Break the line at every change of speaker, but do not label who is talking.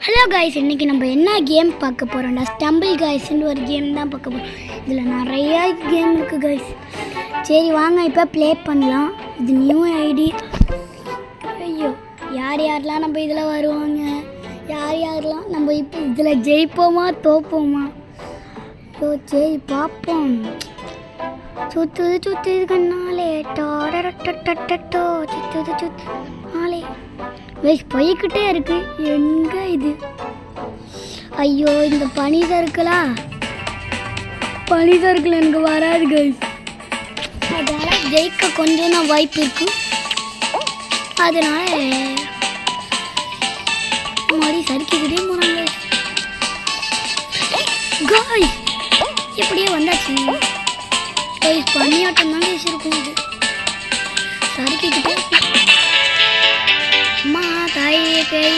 Hello guys, இன்றைக்கி நம்ம என்ன கேம் பார்க்க போகிறோம்னா ஸ்டம்பிள் காய்ஸ்ன்னு ஒரு கேம் தான் பார்க்க போகிறோம். இதில் நிறையா கேம் இருக்குது காய்ஸ். சரி வாங்க இப்போ ப்ளே பண்ணலாம். இது நியூ ஐடி. ஐயோ, யார் யாரெலாம் நம்ம இதில் வருவாங்க, யார் யாரெலாம் நம்ம இப்போ இதில் ஜெயிப்போமா தோப்போமா? ஐயோ சரி பார்ப்போம். சுற்றுது கண்ணாலே டோ சுற்றுது நாளே வயசு போய்கிட்டே இருக்கு. எங்க இது? ஐயோ, இந்த பனி சறுக்கலா எனக்கு வராது கைஸ். அதனால ஜெயிக்க கொஞ்சம் தான் வாய்ப்பு இருக்கு. அதனால மாதிரி சறுக்கிக்கிட்டே போறாங்க கைஸ். எப்படியே வந்தாச்சு கைஸ். பனியாட்டம் தான் கைஸ் இருக்கும். இது சறுக்கிக்கிட்டே அம்மா தாயே கை